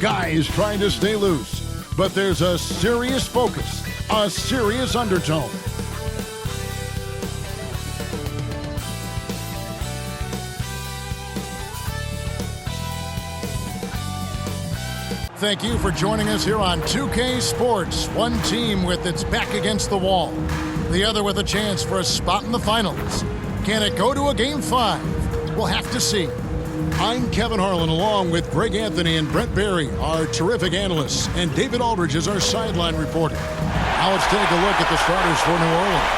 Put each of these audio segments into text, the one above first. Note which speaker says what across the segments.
Speaker 1: Guys trying to stay loose, but there's a serious focus, a serious undertone. Thank you for joining us here on 2K Sports. One team with its back against the wall, the other with a chance for a spot in the finals. Can it go to a Game 5? We'll have to see. I'm Kevin Harlan, along with Greg Anthony and Brent Barry, our terrific analysts, and David Aldridge is our sideline reporter. Now let's take a look at the starters for New Orleans.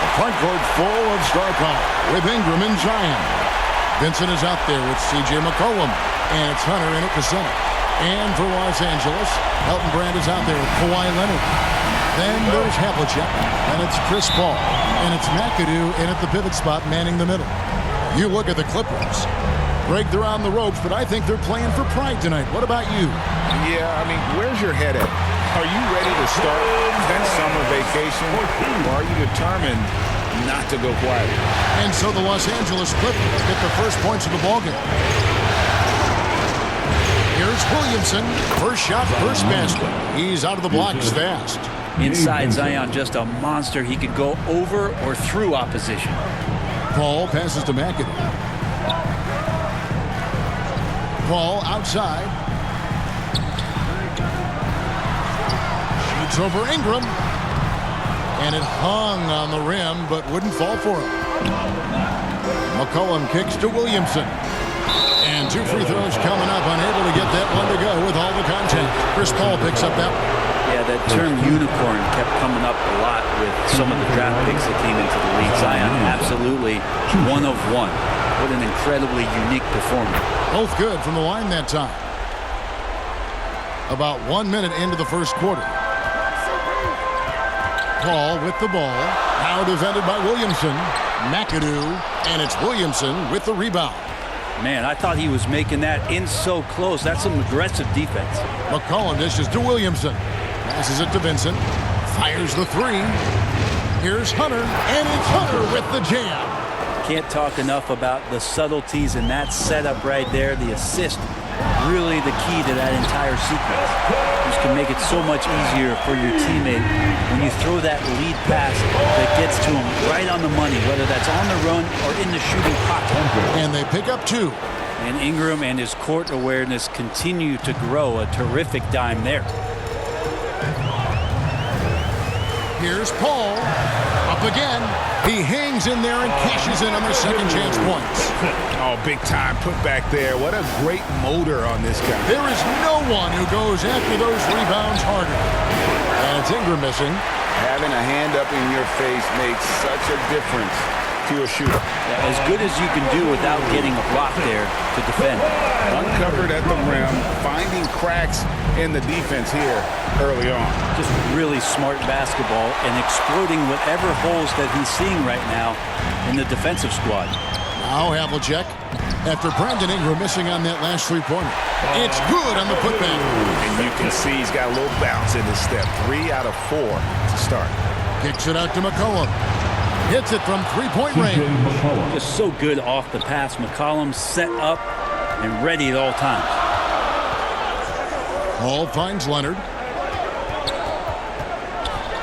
Speaker 1: The front court full of star power with Ingram and Zion. Vincent is out there with C.J. McCollum, and it's Hunter in at the center. And for Los Angeles, Elton Brand is out there with Kawhi Leonard. Then there's Havlicek, and it's Chris Paul. And it's McAdoo in at the pivot spot, manning the middle. You look at the Clippers. Greg, they're on the ropes, but I think they're playing for pride tonight. What about you?
Speaker 2: Yeah, I mean, where's your head at? Are you ready to start that summer vacation, or are you determined not to go quiet?
Speaker 1: And so the Los Angeles Clippers get the first points of the ballgame. Here's Williamson. First shot, first basket. He's out of the blocks fast.
Speaker 3: Inside Zion, just a monster. He could go over or through opposition.
Speaker 1: Paul passes to McAdoo. Paul outside. Shoots over Ingram. And it hung on the rim, but wouldn't fall for him. McCollum kicks to Williamson. And two free throws coming up, unable to get that one to go with all the contact. Chris Paul picks up that one.
Speaker 3: Yeah, that term unicorn kept coming up a lot with some of the draft picks that came into the league. Zion, absolutely one of one. What an incredibly unique performance.
Speaker 1: Both good from the line that time. About 1 minute into the first quarter. Paul with the ball. Now defended by Williamson. McAdoo, and it's Williamson with the rebound.
Speaker 3: Man, I thought he was making that in so close. That's some aggressive defense.
Speaker 1: McCollum dishes to Williamson. Passes it to Vincent. Fires the three. Here's Hunter, and it's Hunter with the jam.
Speaker 3: Can't talk enough about the subtleties in that setup right there. The assist, really the key to that entire sequence. Just can make it so much easier for your teammate when you throw that lead pass that gets to him right on the money, whether that's on the run or in the shooting pocket.
Speaker 1: And they pick up two.
Speaker 3: And Ingram and his court awareness continue to grow. A terrific dime there.
Speaker 1: Here's Paul. Up again. He hangs in there and cashes in on their second chance points.
Speaker 2: Oh, big time put back there. What a great motor on this guy.
Speaker 1: There is no one who goes after those rebounds harder. And it's Ingram missing.
Speaker 2: Having a hand up in your face makes such a difference to a shooter.
Speaker 3: Yeah, as good as you can do without getting a block there to defend.
Speaker 2: Uncovered at the rim, finding cracks in the defense here early on.
Speaker 3: Just really smart basketball and exploiting whatever holes that he's seeing right now in the defensive squad.
Speaker 1: Now Havlicek, after Brandon Ingram missing on that last three-pointer. It's good on the putback.
Speaker 2: And you can see he's got a little bounce in his step. 3 out of 4 to start.
Speaker 1: Kicks it out to McCollum. Hits it from three-point range.
Speaker 3: Just so good off the pass. McCollum set up and ready at all times.
Speaker 1: Paul finds Leonard.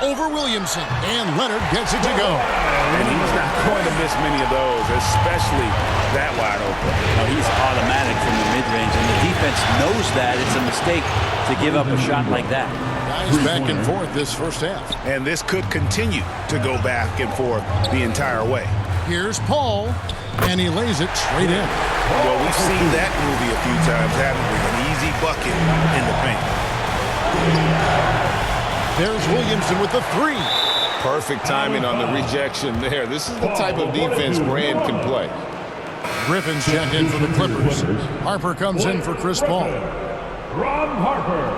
Speaker 1: Over Williamson. And Leonard gets it to go.
Speaker 2: And he's not going to miss many of those, especially that wide open.
Speaker 3: No, he's automatic from the mid-range, and the defense knows that. It's a mistake to give up a shot like that.
Speaker 1: Guys back and forth this first half.
Speaker 2: And this could continue to go back and forth the entire way.
Speaker 1: Here's Paul, and he lays it straight in.
Speaker 2: Well, we've seen that movie a few times, haven't we? An easy bucket in the paint.
Speaker 1: There's Williamson with the three.
Speaker 4: Perfect timing on the rejection there. This is the type of defense Brand can play.
Speaker 1: Griffin's checked in for the Clippers. Harper comes in for Chris Paul.
Speaker 5: Rob Harper.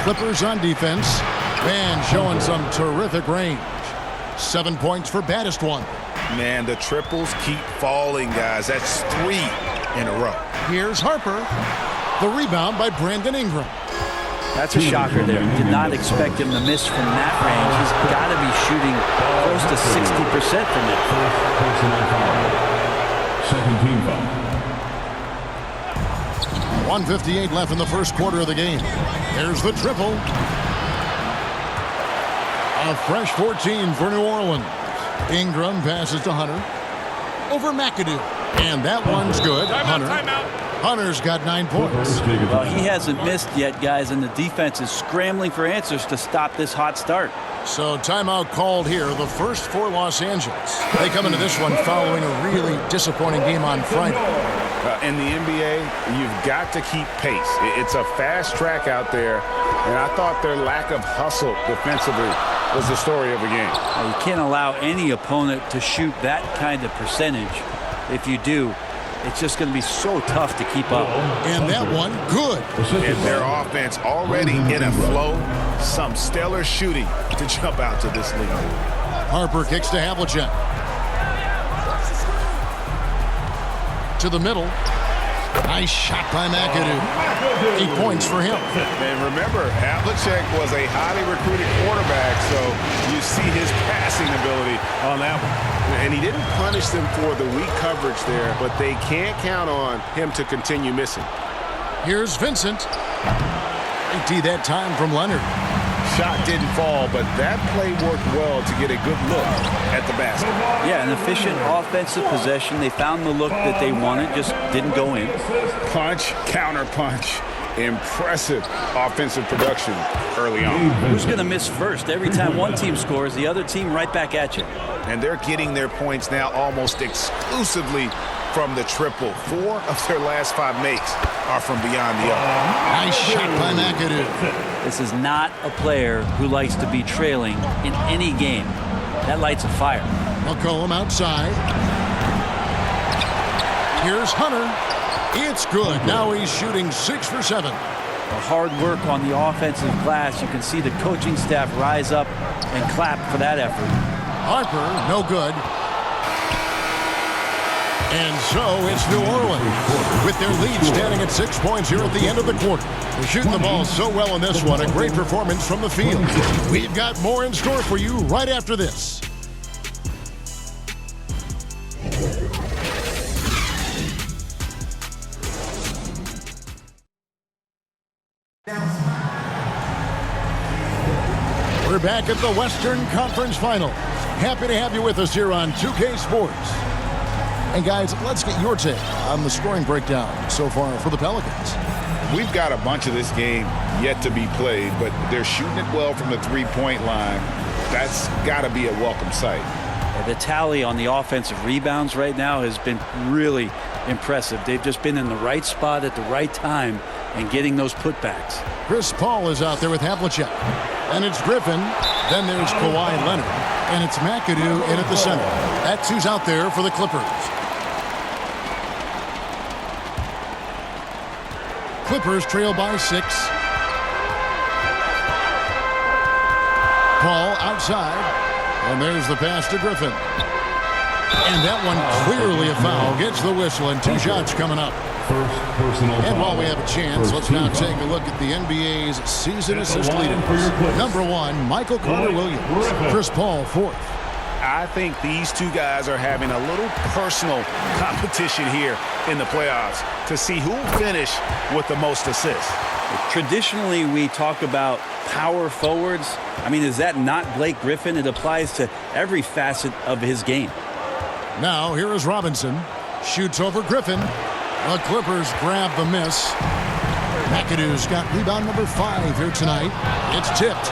Speaker 1: Clippers on defense. Man showing some terrific range. 7 points for baddest one.
Speaker 2: Man, the triples keep falling, guys. That's 3 in a row.
Speaker 1: Here's Harper. The rebound by Brandon Ingram.
Speaker 3: That's a shocker there. Did not expect him to miss from that range. He's got to be shooting close to 60% from it.
Speaker 5: Second team foul.
Speaker 1: 1:58 left in the first quarter of the game. There's the triple. A fresh 14 for New Orleans. Ingram passes to Hunter. Over McAdoo. And that one's good. Hunter's got 9 points.
Speaker 3: Well, he hasn't missed yet, guys, and the defense is scrambling for answers to stop this hot start.
Speaker 1: So timeout called here, the first for Los Angeles. They come into this one following a really disappointing game on Friday.
Speaker 2: In the NBA, you've got to keep pace. It's a fast track out there, and I thought their lack of hustle defensively was the story of the game.
Speaker 3: Well, you can't allow any opponent to shoot that kind of percentage. If you do, it's just going to be so tough to keep up.
Speaker 1: And that one, good.
Speaker 2: And their offense already in a flow. Some stellar shooting to jump out to this lead.
Speaker 1: Harper kicks to Havlicek. To the middle. Nice shot by McAdoo. 8 points for him.
Speaker 2: And remember, Havlicek was a highly recruited quarterback, so you see his passing ability on that one. And he didn't punish them for the weak coverage there, but they can't count on him to continue missing.
Speaker 1: Here's Vincent. AT that time from Leonard.
Speaker 2: Shot didn't fall, but that play worked well to get a good look at the basket.
Speaker 3: Yeah, an efficient offensive possession. They found the look that they wanted, just didn't go in.
Speaker 2: Punch, counter punch. Impressive offensive production early on.
Speaker 3: Who's going to miss first? Every time one team scores, the other team right back at you.
Speaker 2: And they're getting their points now almost exclusively from the triple. 4 of their last 5 makes are from beyond the arc.
Speaker 1: Nice shot by McAdoo.
Speaker 3: This is not a player who likes to be trailing in any game. That lights a fire.
Speaker 1: McCollum outside. Here's Hunter. It's good. Now he's shooting 6 for 7.
Speaker 3: Hard work on the offensive glass. You can see the coaching staff rise up and clap for that effort.
Speaker 1: Harper, no good. And so it's New Orleans with their lead standing at 6 points here at the end of the quarter. They're shooting the ball so well in this one. A great performance from the field. We've got more in store for you right after this. We're back at the Western Conference Finals. Happy to have you with us here on 2K Sports. And guys, let's get your take on the scoring breakdown so far for the Pelicans.
Speaker 2: We've got a bunch of this game yet to be played, but they're shooting it well from the three-point line. That's got to be a welcome sight.
Speaker 3: The tally on the offensive rebounds right now has been really impressive. They've just been in the right spot at the right time and getting those putbacks.
Speaker 1: Chris Paul is out there with Havlicek. And it's Griffin. Then there's Kawhi Leonard. And it's McAdoo in at the center. That's who's out there for the Clippers. Clippers trail by 6. Paul outside. And there's the pass to Griffin. And that one clearly a foul. Gets the whistle and 2 shots coming up. And while we have a chance, let's now take a look at the NBA's season assist leaders. Number 1, Michael Carter-Williams. Chris Paul, 4th.
Speaker 2: I think these 2 guys are having a little personal competition here in the playoffs to see who will finish with the most assists.
Speaker 3: Traditionally, we talk about power forwards. I mean, is that not Blake Griffin? It applies to every facet of his game.
Speaker 1: Now, here is Robinson. Shoots over Griffin. The Clippers grab the miss. McAdoo's got rebound number 5 here tonight. It's tipped.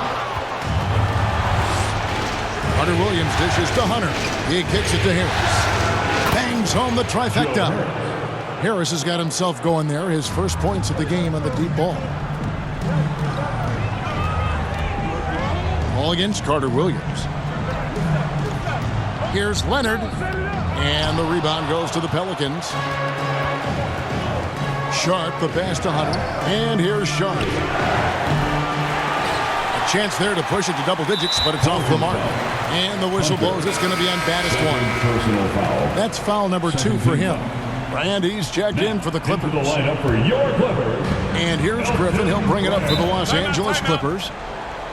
Speaker 1: Carter-Williams dishes to Hunter. He kicks it to Harris. Bangs home the trifecta. Harris has got himself going there. His first points of the game on the deep ball. Ball against Carter-Williams. Here's Leonard. And the rebound goes to the Pelicans. Sharp, the pass to Hunter. And here's Sharp. A chance there to push it to double digits, but it's off the mark. And the whistle blows. It's going to be on baddest one. That's foul number 2 for him. And he's checked in for the Clippers. And here's Griffin. He'll bring it up for the Los Angeles Clippers.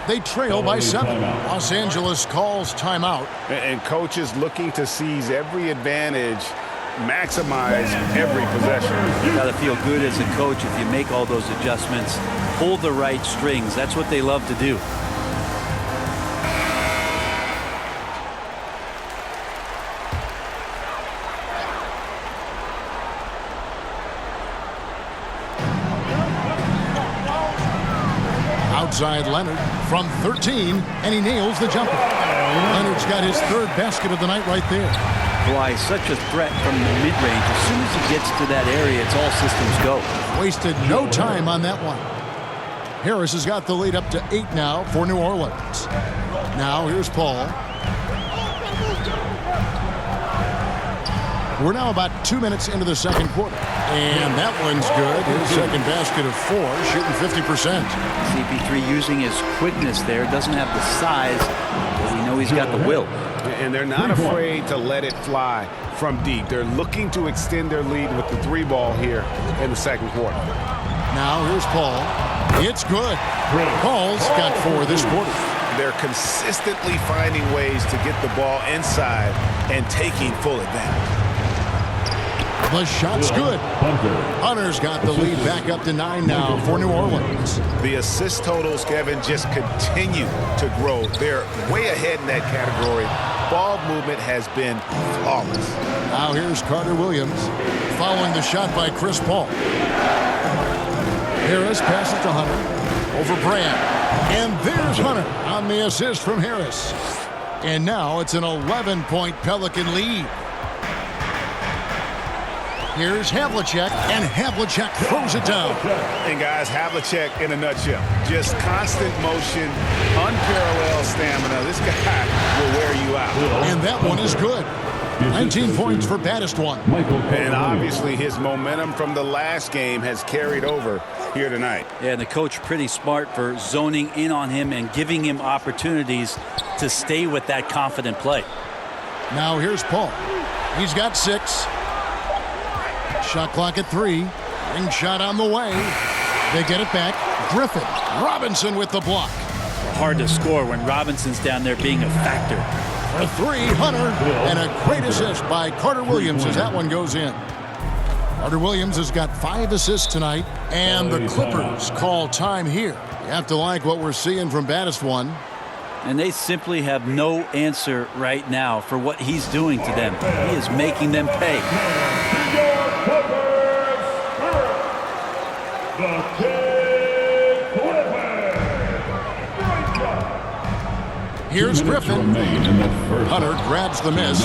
Speaker 1: They trail by 7. Los Angeles calls timeout.
Speaker 2: And coach is looking to seize every advantage maximize every possession.
Speaker 3: You got to feel good as a coach if you make all those adjustments. Pull the right strings. That's what they love to do.
Speaker 1: Outside Leonard from 13, and he nails the jumper. Leonard's got his third basket of the night right there.
Speaker 3: Why, such a threat from the mid-range. As soon as he gets to that area, it's all systems go.
Speaker 1: Wasted no time on that one. Harris has got the lead up to 8 now for New Orleans. Now here's Paul. We're now about 2 minutes into the second quarter. And that one's good. His second basket of 4, shooting 50%.
Speaker 3: CP3 using his quickness there. Doesn't have the size, but we know he's got the will.
Speaker 2: And they're not afraid to let it fly from deep. They're looking to extend their lead with the 3 ball here in the second quarter.
Speaker 1: Now here's Paul. It's good. Paul's got 4 this quarter.
Speaker 2: They're consistently finding ways to get the ball inside and taking full advantage.
Speaker 1: The shot's good. Hunter's got the lead back up to 9 now for New Orleans.
Speaker 2: The assist totals, Kevin, just continue to grow. They're way ahead in that category. Ball movement has been flawless.
Speaker 1: Now here's Carter Williams following the shot by Chris Paul. Harris passes to Hunter over Brand. And there's Hunter on the assist from Harris. And now it's an 11-point Pelican lead. Here's Havlicek, and Havlicek throws it down.
Speaker 2: And guys, Havlicek in a nutshell. Just constant motion, unparalleled stamina. This guy will wear you out.
Speaker 1: And that one is good. 19 points for baddest one.
Speaker 2: And obviously his momentum from the last game has carried over here tonight.
Speaker 3: Yeah, and the coach pretty smart for zoning in on him and giving him opportunities to stay with that confident play.
Speaker 1: Now here's Paul. He's got 6. Shot clock at 3. Ring shot on the way. They get it back. Griffin. Robinson with the block.
Speaker 3: Hard to score when Robinson's down there being a factor.
Speaker 1: For 3, Hunter. And a great assist by Carter Williams as that one goes in. Carter Williams has got 5 assists tonight. And the Clippers call time here. You have to like what we're seeing from baddest one.
Speaker 3: And they simply have no answer right now for what he's doing to them. He is making them pay.
Speaker 1: Here's Griffin. Hunter grabs the miss.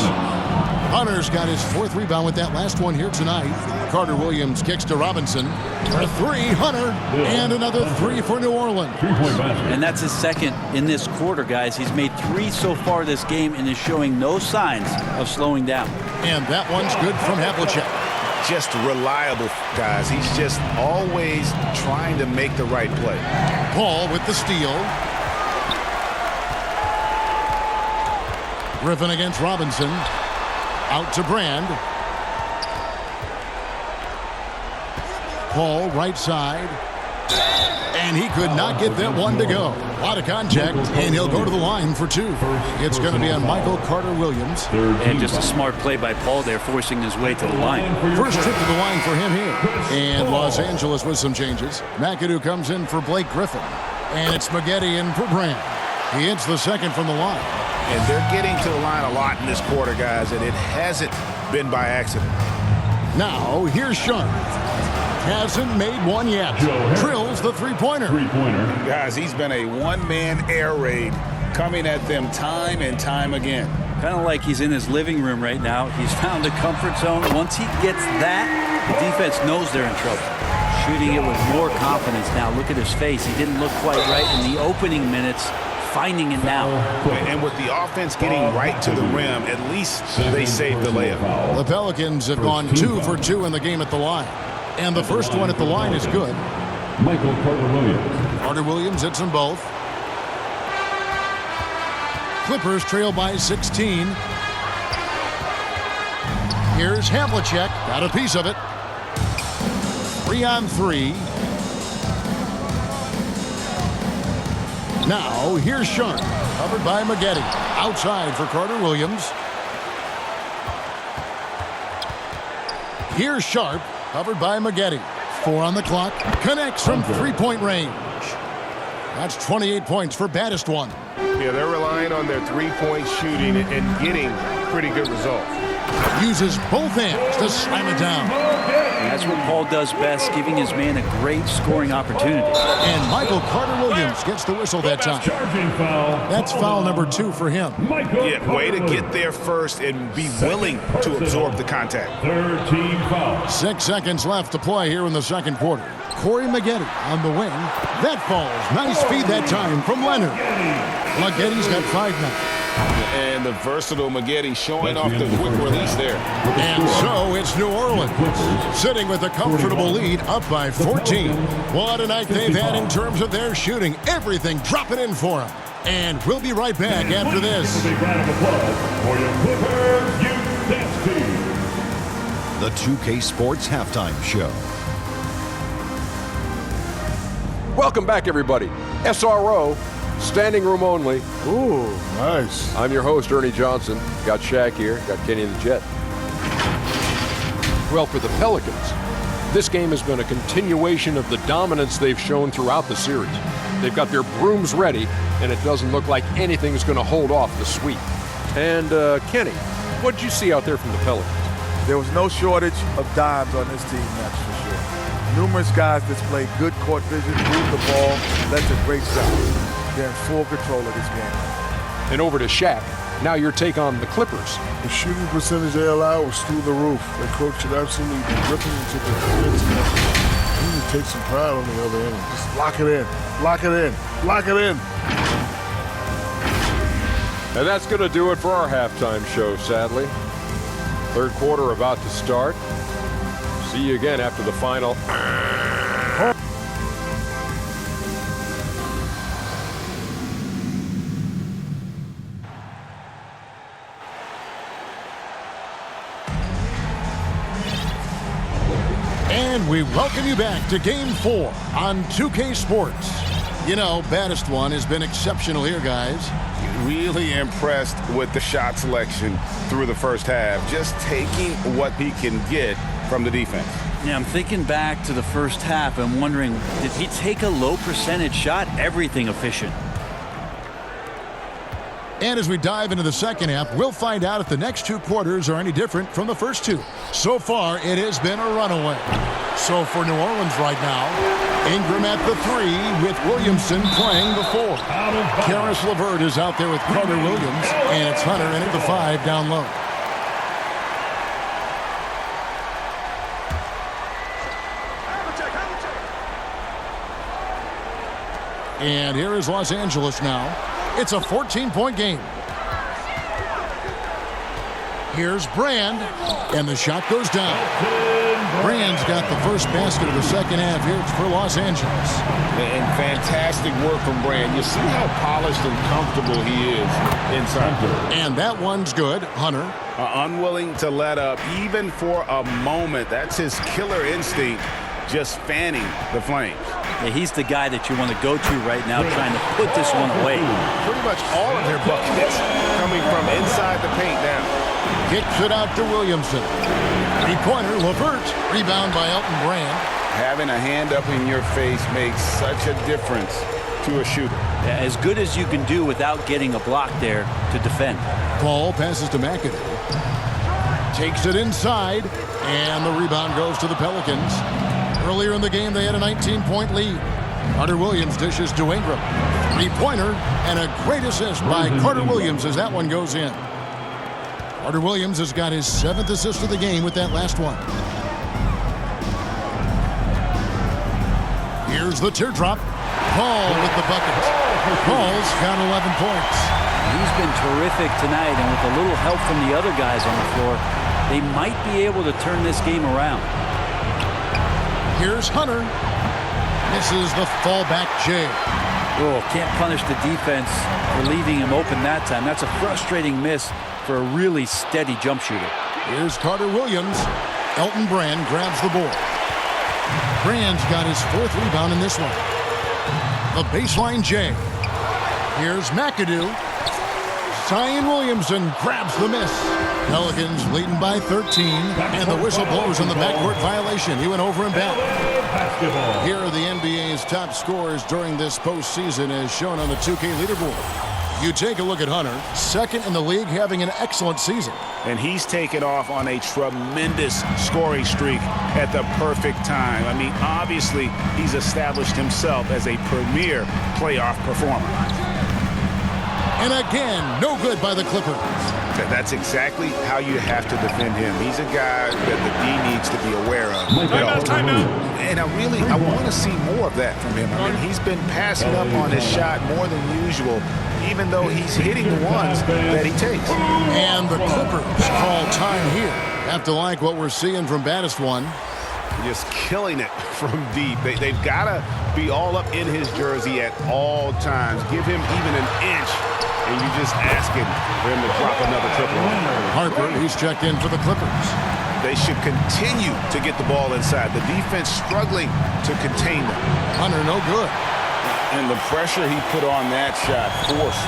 Speaker 1: Hunter's got his 4th rebound with that last one here tonight. Carter Williams kicks to Robinson. For 3, Hunter. And another 3 for New Orleans.
Speaker 3: And that's his second in this quarter, guys. He's made 3 so far this game and is showing no signs of slowing down.
Speaker 1: And that one's good from Havlicek.
Speaker 2: Just reliable, guys. He's just always trying to make the right play.
Speaker 1: Paul with the steal. Griffin against Robinson. Out to Brand. Paul right side. And he could not get that one to go. A lot of contact, and he'll go to the line for 2. It's going to be on Michael Carter Williams.
Speaker 3: And just a smart play by Paul there, forcing his way to the line.
Speaker 1: First trip to the line for him here. And Los Angeles with some changes. McAdoo comes in for Blake Griffin. And it's Maggette in for Brand. He hits the second from the line.
Speaker 2: And they're getting to the line a lot in this quarter, guys, and it hasn't been by accident.
Speaker 1: Now, here's Sharp. Hasn't made one yet. Drills the three-pointer.
Speaker 2: Guys, he's been a one-man air raid coming at them time and time again.
Speaker 3: Kind of like he's in his living room right now. He's found a comfort zone. Once he gets that, the defense knows they're in trouble. Shooting it with more confidence now. Look at his face. He didn't look quite right in the opening minutes. Finding it now.
Speaker 2: And with the offense getting right to the rim, at least they saved the layup.
Speaker 1: The Pelicans have gone 2 for 2 in the game at the line. And the first one at the line is good.
Speaker 5: Michael Carter Williams.
Speaker 1: Carter Williams hits them both. Clippers trail by 16. Here's Havlicek. Got a piece of it. 3 on 3. Now, here's Sharp. Covered by Maggette. Outside for Carter Williams. Here's Sharp, covered by Maggette. 4 on the clock. Connects from three-point range. That's 28 points for baddest one.
Speaker 2: Yeah, they're relying on their three-point shooting and getting pretty good results.
Speaker 1: Uses both hands to slam it down.
Speaker 3: And that's what Paul does best, giving his man a great scoring opportunity.
Speaker 1: And Michael Carter-Williams gets the whistle that time. That's foul number 2 for him.
Speaker 2: Yeah, way to get there first and be willing to absorb the contact.
Speaker 5: 13 foul.
Speaker 1: 6 seconds left to play here in the second quarter. Corey Maggette on the wing. That falls. Nice feed that time from Leonard. Maggette's got 5 now.
Speaker 2: And the versatile Maggette showing off the quick release there.
Speaker 1: And so it's New Orleans sitting with a comfortable lead up by 14. What a night they've had in terms of their shooting. Everything dropping in for them. And we'll be right back after this.
Speaker 5: A big round of applause for your Clippers Youth Dance Team.
Speaker 6: The 2K Sports Halftime Show.
Speaker 7: Welcome back, everybody. SRO, standing room only.
Speaker 8: Ooh, nice.
Speaker 7: I'm your host, Ernie Johnson. Got Shaq here, got Kenny and the Jet. Well, for the Pelicans, this game has been a continuation of the dominance they've shown throughout the series. They've got their brooms ready, and it doesn't look like anything's going to hold off the sweep. And, Kenny, what did you see out there from the Pelicans?
Speaker 8: There was no shortage of dimes on this team, that's for sure. Numerous guys displayed good court vision, moved the ball, led to great shots. They're in full control of this game.
Speaker 7: And over to Shaq. Now your take on the Clippers.
Speaker 9: The shooting percentage they allow was through the roof. The coach should absolutely be ripping into the defense. You need to take some pride on the other end. Just lock it in. Lock it in. Lock it in.
Speaker 7: And that's going to do it for our halftime show, sadly. Third quarter about to start. See you again after the final.
Speaker 1: And we welcome you back to Game 4 on 2K Sports. You know, baddest one has been exceptional here, guys.
Speaker 2: Really impressed with the shot selection through the first half. Just taking what he can get from the defense.
Speaker 3: Yeah, I'm thinking back to the first half and wondering, did he take a low percentage shot? Everything efficient.
Speaker 1: And as we dive into the second half, we'll find out if the next 2 quarters are any different from the first 2. So far, it has been a runaway. So for New Orleans right now, Ingram at the 3 with Williamson playing the 4. Karis LeVert is out there with Carter Williams, and it's Hunter in at the 5 down low. And here is Los Angeles now. It's a 14-point game. Here's Brand, and the shot goes down. Brand's got the first basket of the second half here for Los Angeles.
Speaker 2: And fantastic work from Brand. You see how polished and comfortable he is inside.
Speaker 1: And that one's good. Hunter.
Speaker 2: Unwilling to let up even for a moment. That's his killer instinct, just fanning the flames.
Speaker 3: Yeah, he's the guy that you want to go to right now, trying to put this one away.
Speaker 2: Pretty much all of their buckets coming from inside the paint now.
Speaker 1: Kicks it out to Williamson. 3-pointer, LeVert. Rebound by Elton Brand.
Speaker 2: Having a hand up in your face makes such a difference to a shooter.
Speaker 3: Yeah, as good as you can do without getting a block there to defend.
Speaker 1: Paul passes to McAdoo. Takes it inside, and the rebound goes to the Pelicans. Earlier in the game, they had a 19-point lead. Carter Williams dishes to Ingram. 3-pointer, and a great assist by Carter Williams as that one goes in. Carter Williams has got his 7th assist of the game with that last one. Here's the teardrop. Paul with the bucket. Paul's got 11 points.
Speaker 3: He's been terrific tonight, and with a little help from the other guys on the floor, they might be able to turn this game around.
Speaker 1: Here's Hunter. Misses the fallback jam.
Speaker 3: Oh, can't punish the defense for leaving him open that time. That's a frustrating miss for a really steady jump shooter.
Speaker 1: Here's Carter Williams. Elton Brand grabs the board. Brand's got his 4th rebound in this one. The baseline J. Here's McAdoo. Zion Williamson grabs the miss. Pelicans leading by 13, and the whistle blows on the backcourt violation. He went over and back. Here are the NBA's top scorers during this postseason as shown on the 2K leaderboard. You take a look at Hunter, second in the league, having an excellent season.
Speaker 2: And he's taken off on a tremendous scoring streak at the perfect time. I mean, obviously, he's established himself as a premier playoff performer.
Speaker 1: And again, no good by the Clippers.
Speaker 2: That's exactly how you have to defend him. He's a guy that the D needs to be aware of. And I want to see more of that from him. I mean, he's been passing up on his shot more than usual, even though he's hitting the ones that he takes.
Speaker 1: And the Clippers call time here. Have to like what we're seeing from baddest one.
Speaker 2: Just killing it from deep. They've got to be all up in his jersey at all times. Give him even an inch, and you're just asking for him to drop another triple.
Speaker 1: Harper, he's checked in for the Clippers.
Speaker 2: They should continue to get the ball inside. The defense struggling to contain them.
Speaker 1: Hunter, no good.
Speaker 4: And the pressure he put on that shot forced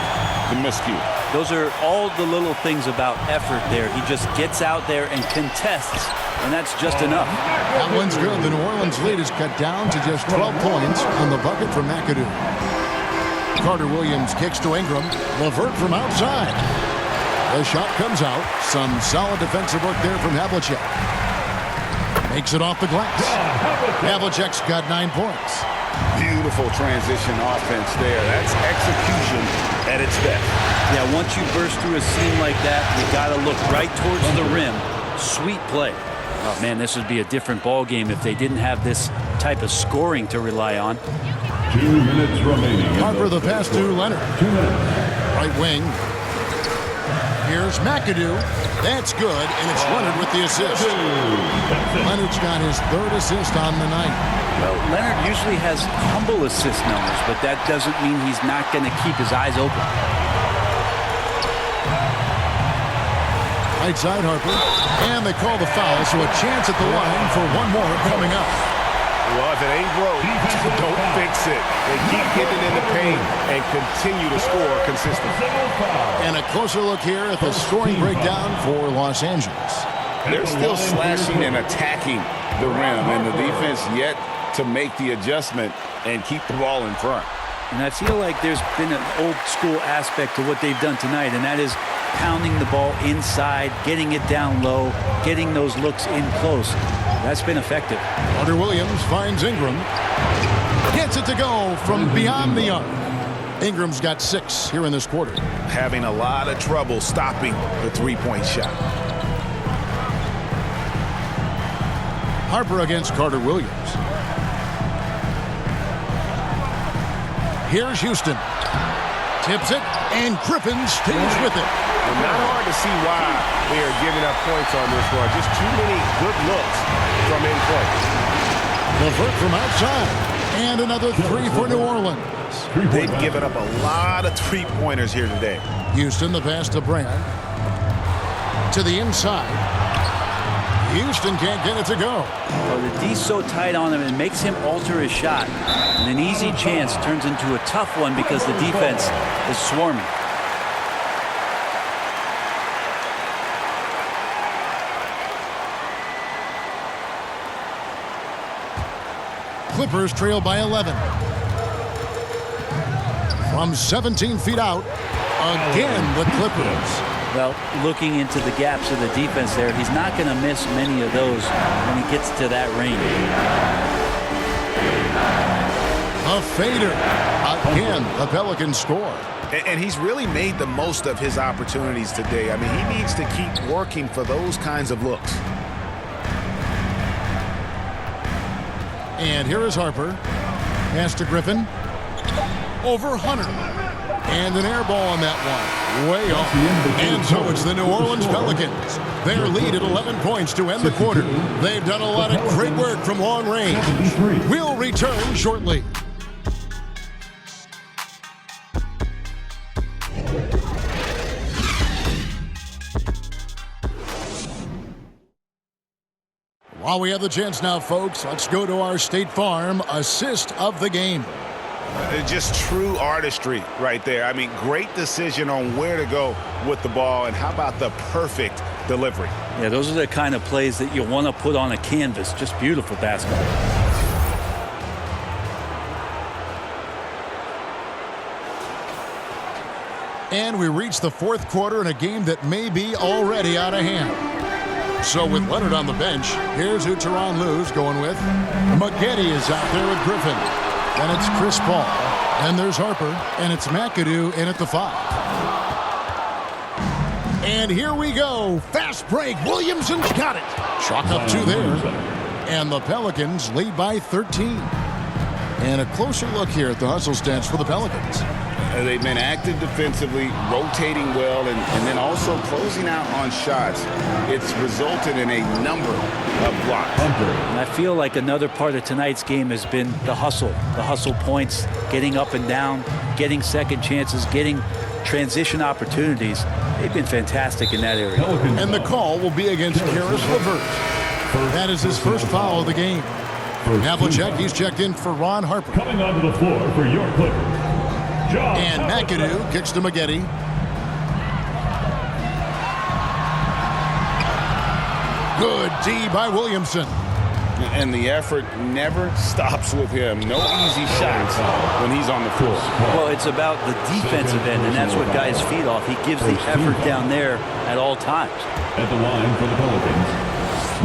Speaker 4: the miscue.
Speaker 3: Those are all the little things about effort there. He just gets out there and contests, and that's just enough.
Speaker 1: That one's good. The New Orleans lead is cut down to just 12 points on the bucket from McAdoo. Carter Williams kicks to Ingram. LeVert from outside. The shot comes out. Some solid defensive work there from Havlicek. Makes it off the glass. Havlicek's got 9 points.
Speaker 2: Beautiful transition offense there. That's execution at its best.
Speaker 3: Yeah, once you burst through a seam like that, you got to look right towards the rim. Sweet play. Oh, man, this would be a different ball game if they didn't have this type of scoring to rely on.
Speaker 5: 2 minutes remaining.
Speaker 1: Harper the pass to Leonard.
Speaker 5: 2 minutes.
Speaker 1: Right wing. Here's McAdoo. That's good, and it's Leonard with the assist. Leonard's got his 3rd assist on the night.
Speaker 3: Well, Leonard usually has humble assist numbers, but that doesn't mean he's not going to keep his eyes open.
Speaker 1: Right side, Harper. And they call the foul, so a chance at the line for one more coming up.
Speaker 2: Well, if it ain't broke, don't fix it. They keep getting in the paint and continue to score consistently.
Speaker 1: And a closer look here at the scoring breakdown for Los Angeles.
Speaker 4: They're still slashing and attacking the rim, and the defense yet to make the adjustment and keep the ball in front.
Speaker 3: And I feel like there's been an old school aspect to what they've done tonight, and that is pounding the ball inside, getting it down low, getting those looks in close. That's been effective.
Speaker 1: Carter Williams finds Ingram. Gets it to go from beyond the arc. Ingram's got 6 here in this quarter.
Speaker 2: Having a lot of trouble stopping the three-point shot.
Speaker 1: Harper against Carter Williams. Here's Houston. Tips it, and Griffin stays with it.
Speaker 2: And not hard to see why they are giving up points on this one. Just too many good looks from in play.
Speaker 1: LeVert from outside. And another 3 for New Orleans.
Speaker 2: They've given up a lot of three-pointers here today.
Speaker 1: Houston, the pass to Brand. To the inside. Houston can't get it to go.
Speaker 3: Well, the D's so tight on him, it makes him alter his shot. And an easy chance turns into a tough one because the defense is swarming.
Speaker 1: Clippers trail by 11. From 17 feet out, again the Clippers.
Speaker 3: Well, looking into the gaps of the defense there, he's not going to miss many of those when he gets to that range.
Speaker 1: A fader. Again, the Pelicans score.
Speaker 2: And he's really made the most of his opportunities today. I mean, he needs to keep working for those kinds of looks.
Speaker 1: And here is Harper. Pass to Griffin. Over Hunter. And an air ball on that one. Way off. And so it's the New Orleans Pelicans. Their lead at 11 points to end the quarter. They've done a lot of great work from long range. We'll return shortly. While we have the chance now, folks, let's go to our State Farm assist of the game.
Speaker 2: Just true artistry right there. I mean, great decision on where to go with the ball, and how about the perfect delivery.
Speaker 3: Yeah, those are the kind of plays that you want to put on a canvas. Just beautiful basketball.
Speaker 1: And we reach the fourth quarter in a game that may be already out of hand. So with Leonard on the bench, here's who Tyronn Lue's going with. Maggette is out there with Griffin. And it's Chris Paul. And there's Harper. And it's McAdoo in at the 5. And here we go. Fast break. Williamson's got it. Chalk up 2 there. And the Pelicans lead by 13. And a closer look here at the hustle stats for the Pelicans.
Speaker 4: They've been active defensively, rotating well, and then also closing out on shots. It's resulted in a number of blocks.
Speaker 3: And I feel like another part of tonight's game has been the hustle points, getting up and down, getting second chances, getting transition opportunities. They've been fantastic in that area.
Speaker 1: And the call will be against Karis LeVert. That is his first foul of the game. Havlicek, he's checked in for Ron Harper.
Speaker 5: Coming onto the floor for your Clippers,
Speaker 1: and McAdoo kicks to Maggette. Good D by Williamson.
Speaker 4: And the effort never stops with him. No easy shots when he's on the floor.
Speaker 3: Well, it's about the defensive end, and that's what guys feed off. He gives the effort down there at all times.
Speaker 5: at the line for the Pelicans,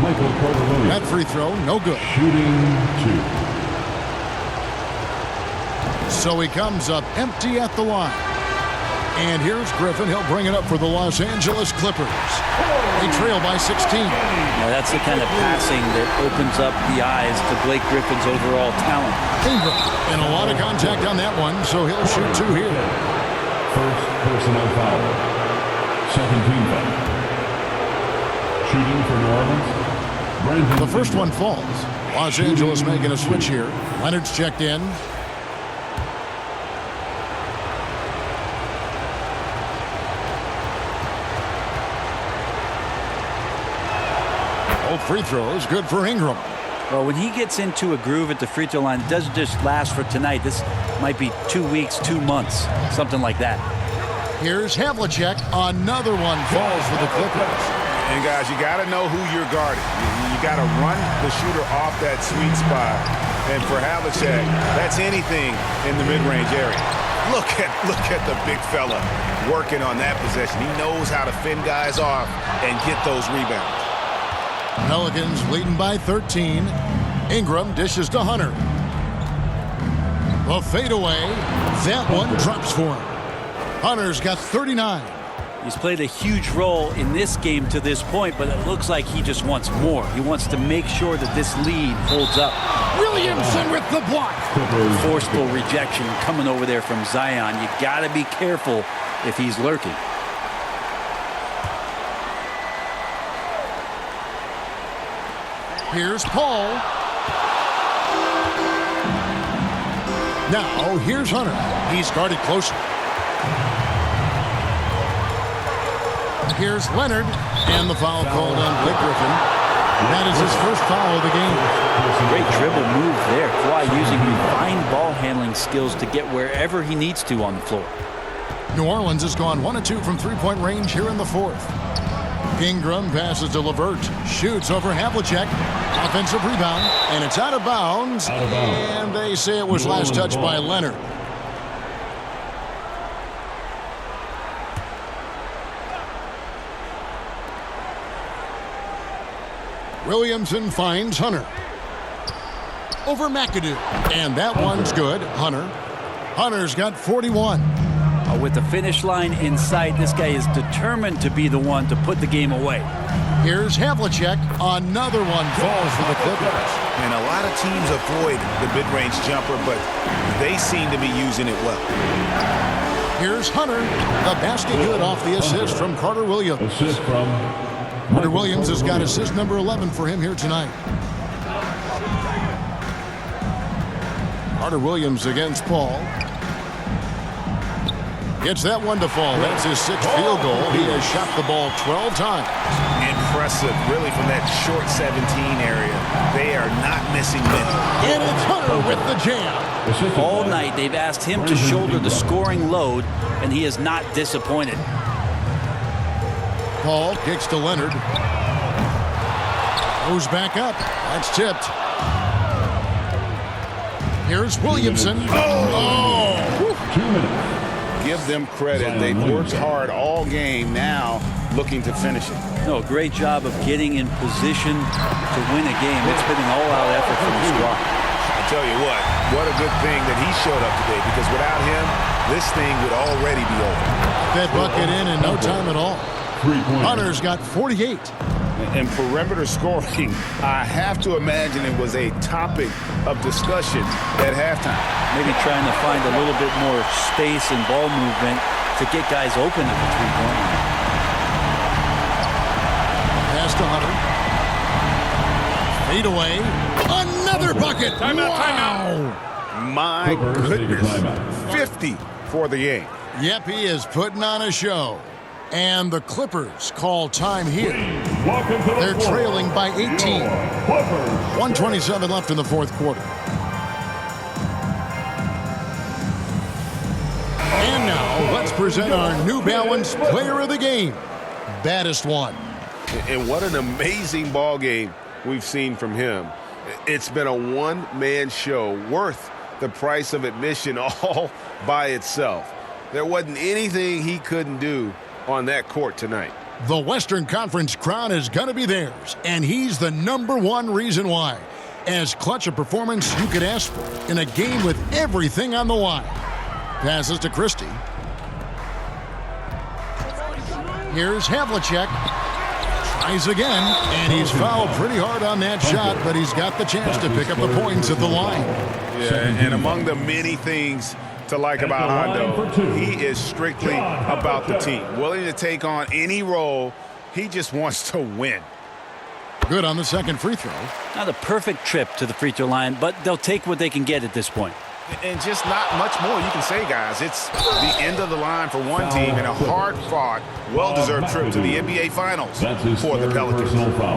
Speaker 5: Michael Carter-Williams.
Speaker 1: That free throw, no good.
Speaker 5: Shooting 2.
Speaker 1: So he comes up empty at the line. And here's Griffin. He'll bring it up for the Los Angeles Clippers. They trail by 16.
Speaker 3: Now that's the kind of passing that opens up the eyes to Blake Griffin's overall talent.
Speaker 1: Ingram, and a lot of contact on that one, so he'll shoot 2 here.
Speaker 5: First personal foul. Second team foul. Shooting for New Orleans, Brandon
Speaker 1: The first one falls. Los Angeles making a switch here. Leonard's checked in. Both free throws, good for Ingram.
Speaker 3: Well, when he gets into a groove at the free throw line, it doesn't just last for tonight. This might be 2 weeks, 2 months, something like that.
Speaker 1: Here's Havlicek. Another one falls for the Clippers.
Speaker 2: And guys, you got to know who you're guarding. You got to run the shooter off that sweet spot. And for Havlicek, that's anything in the mid-range area. Look at the big fella working on that possession. He knows how to fend guys off and get those rebounds.
Speaker 1: Pelicans leading by 13. Ingram dishes to Hunter. The fadeaway. That one drops for him. Hunter's got 39.
Speaker 3: He's played a huge role in this game to this point, but it looks like he just wants more. He wants to make sure that this lead holds up.
Speaker 1: Williamson with the block.
Speaker 3: Forceful rejection coming over there from Zion. You got to be careful if he's lurking.
Speaker 1: Here's Paul. Now, here's Hunter. He's guarded closer. Here's Leonard. And the foul called on Blake Griffin. That is his first foul of the game.
Speaker 3: Great dribble move there. Kawhi using fine ball handling skills to get wherever he needs to on the floor.
Speaker 1: New Orleans has gone 1 of 2 from three-point range here in the fourth. Ingram passes to LeVert. Shoots over Havlicek. Offensive rebound. And it's out of bounds. And they say it was last touched by Leonard. Williamson finds Hunter. Over McAdoo. And that one's good. Hunter's got 41.
Speaker 3: With the finish line in sight, this guy is determined to be the one to put the game away.
Speaker 1: Here's Havlicek. Another one falls for the Clippers.
Speaker 2: And a lot of teams avoid the mid-range jumper, but they seem to be using it well.
Speaker 1: Here's Hunter. The basket good off the assist from Carter Williams.
Speaker 5: Assist from
Speaker 1: Carter Williams has got assist number 11 for him here tonight. Carter Williams against Paul. Gets that one to fall. That's his 6th field goal. He has shot the ball 12 times.
Speaker 2: Impressive, really, from that short 17 area. They are not missing many.
Speaker 1: And it's Hunter with the jam.
Speaker 3: All night they've asked him to shoulder the scoring load, and he is not disappointed.
Speaker 1: Paul kicks to Leonard. Goes back up. That's tipped. Here's Williamson. Oh!
Speaker 5: 2 minutes.
Speaker 4: Give them credit. They've worked hard all game, now looking to finish it.
Speaker 3: No, great job of getting in position to win a game. It's been an all-out effort from the squad.
Speaker 2: I tell you what a good thing that he showed up today, because without him, this thing would already be over.
Speaker 1: That bucket in no time at all. Hunter's got 48.
Speaker 4: And perimeter scoring, I have to imagine it was a topic of discussion at halftime.
Speaker 3: Maybe trying to find a little bit more space and ball movement to get guys open at the three-point line.
Speaker 1: Pass to Hunter. Fade away. Another bucket. Wow.
Speaker 2: My goodness. 50 for the game.
Speaker 1: Yep, he is putting on a show. And the Clippers call time here. They're trailing by 18. 1:27 left in the fourth quarter. And now let's present our New Balance Player of the Game, Baddest One.
Speaker 2: And what an amazing ball game we've seen from him. It's been a one-man show worth the price of admission all by itself. There wasn't anything he couldn't do on that court tonight.
Speaker 1: The Western Conference crown is going to be theirs, and he's the #1 reason why. As clutch a performance you could ask for in a game with everything on the line. Passes to Christie. Here's Havlicek. Tries again, and he's fouled pretty hard on that shot, but he's got the chance to pick up the points at the line.
Speaker 2: Yeah, and among the many things to like about Hondo, he is strictly about the team. Willing to take on any role. He just wants to win.
Speaker 1: Good on the second free throw.
Speaker 3: Not a perfect trip to the free throw line, but they'll take what they can get at this point.
Speaker 2: And just not much more you can say, guys. It's the end of the line for one team and a hard-fought, well-deserved trip to the NBA Finals for the Pelicans.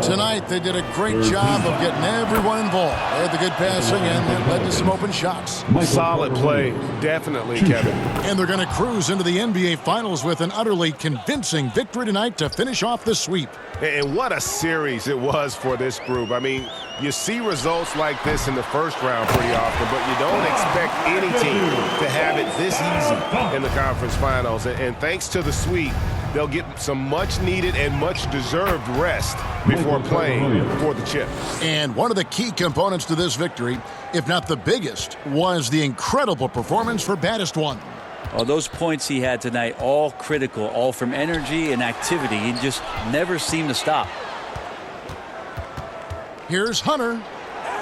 Speaker 1: Tonight, they did a great job of getting everyone involved. They had the good passing, and that led to some open shots.
Speaker 2: Solid play, definitely, Kevin.
Speaker 1: And they're going to cruise into the NBA Finals with an utterly convincing victory tonight to finish off the sweep.
Speaker 2: And what a series it was for this group. I mean, you see results like this in the first round pretty often, but you don't expect any team to have it this easy in the conference finals. And thanks to the sweep, they'll get some much-needed and much-deserved rest before playing for the chip.
Speaker 1: And one of the key components to this victory, if not the biggest, was the incredible performance for Baddest One.
Speaker 3: Oh, those points he had tonight, all critical, all from energy and activity. He just never seemed to stop.
Speaker 1: Here's Hunter.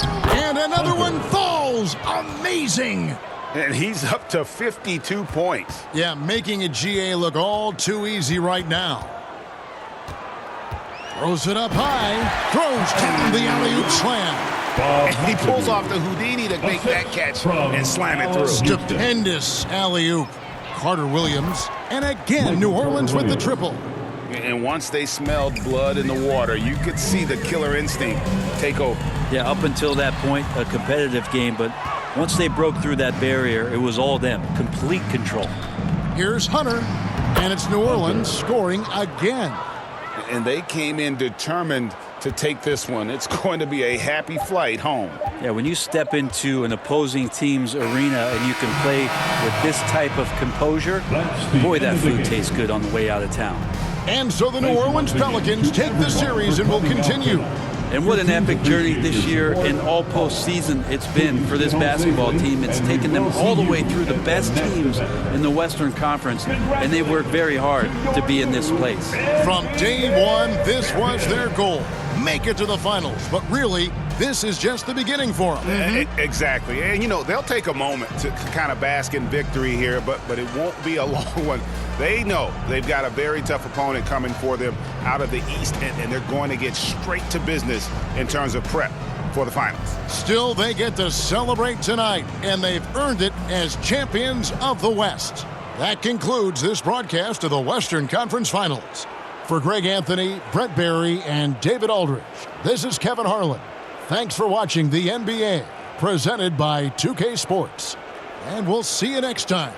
Speaker 1: And another one falls. Amazing.
Speaker 2: And he's up to 52 points.
Speaker 1: Yeah, making a GA look all too easy right now. Throws it up high. Throws down the alley-oop slam.
Speaker 2: And he pulls off the Houdini to make that catch and slam it through.
Speaker 1: Stupendous alley-oop. Carter Williams. And again, New Orleans with the triple.
Speaker 4: And once they smelled blood in the water, you could see the killer instinct take over.
Speaker 3: Yeah, up until that point, a competitive game, but once they broke through that barrier, it was all them. Complete control.
Speaker 1: Here's Hunter, and it's New Orleans scoring again.
Speaker 4: And they came in determined to take this one. It's going to be a happy flight home.
Speaker 3: Yeah, when you step into an opposing team's arena and you can play with this type of composure, boy, that food tastes good on the way out of town.
Speaker 1: And so the New Orleans Pelicans take the series and will continue.
Speaker 3: And what an epic journey this year in all postseason it's been for this basketball team. It's taken them all the way through the best teams in the Western Conference, and they worked very hard to be in this place.
Speaker 1: From day one, this was their goal. Make it to the finals. But really, this is just the beginning for them.
Speaker 2: Exactly. And, you know, they'll take a moment to kind of bask in victory here, but it won't be a long one. They know they've got a very tough opponent coming for them out of the East, and they're going to get straight to business in terms of prep for the finals.
Speaker 1: Still, they get to celebrate tonight, and they've earned it as champions of the West. That concludes this broadcast of the Western Conference Finals. For Greg Anthony, Brett Barry, and David Aldridge, this is Kevin Harlan. Thanks for watching the NBA, presented by 2K Sports. And we'll see you next time.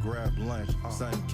Speaker 10: grab lunch, same